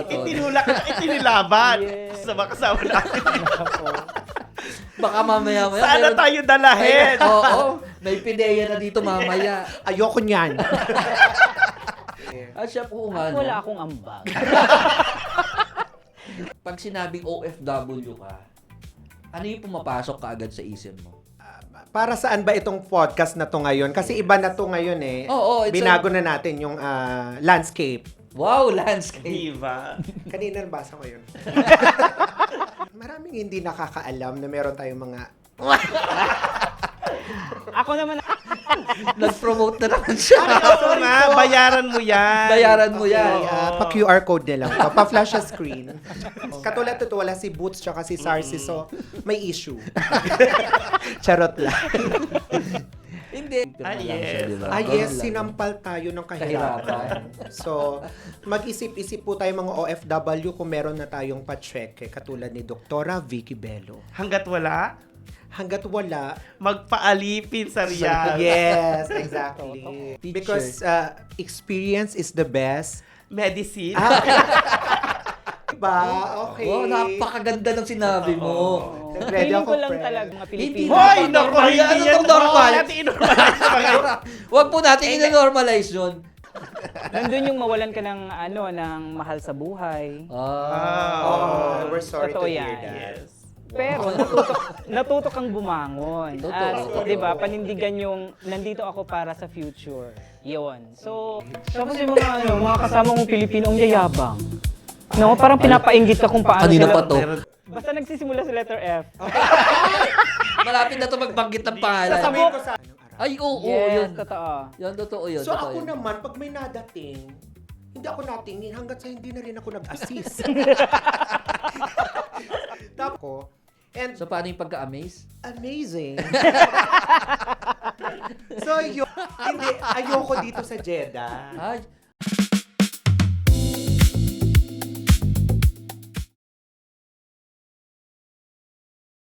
Itinilaban Yes. sa mga kasama natin. Baka mamaya-maya. Sana tayo dalahin. Oo, may pideya na dito mamaya. Ayoko niyan. At siya po nga, Wala no? akong ambag. Pag sinabing OFW ka, ano yung pumapasok ka agad sa isip mo? Para saan ba itong podcast na to ngayon? Kasi iba na to ngayon eh. Oo, Binago na natin yung landscape. Wow, landscape. Diba? Kanina nabasa ko yun. Maraming hindi nakakaalam na meron tayong mga... Ako naman, Nag-promote na naman siya. Oo nga, bayaran mo yan. Bayaran mo yan. Pa-QR code na lang. Pa-flash sa screen. Katulad ito, wala si Boots tsaka si Sarsi, so may issue. Charot lang. Hindi. yes. Yes, sinampal tayo ng kahirapan. So, mag-isip-isip po tayo mga OFW kung meron na tayong pa-check, katulad ni Doktora Vicky Bello. Hanggat wala, Hanggat wala, magpaalipin sa Riyadh. yes, exactly. Teacher. Because experience is the best. Medicine. Diba? Okay. Oh, napakaganda ng sinabi mo. Ready feeling ako, ko lang friend. talaga mga Hindi Pilipino. Hoy, naku, Ano hindi yan. tong normal? Huwag natin i-normalize yung mga yun. Huwag po natin i-normalize yun. Nandun yung mawalan ka ng ng mahal sa buhay. Oh, we're sorry Totoo to hear yan. that. Yes. Pero natuto kang bumangon. Totoo. At 'di ba, panindigan yung nandito ako para sa future. 'Yon. So, tapos yung mga kasama kong Pilipino ang yayabang. No, parang pinapainggit ka kung paano Kanina sila. pa to. Basta nagsisimula sa letter F. Malapit na to magbanggit ng pangalan. Sasabihin ko sa... Ay, oo, Yes, yun. totoo. Yan, totoo yun. So totoo ako yun. naman, pag may nadating, hindi ako natingin hanggat sa hindi na rin ako nag-assist. Tapos ko, and So, paano yung pagka-amaze? amazing. So, hindi, ayoko dito sa Jeddah. Ay,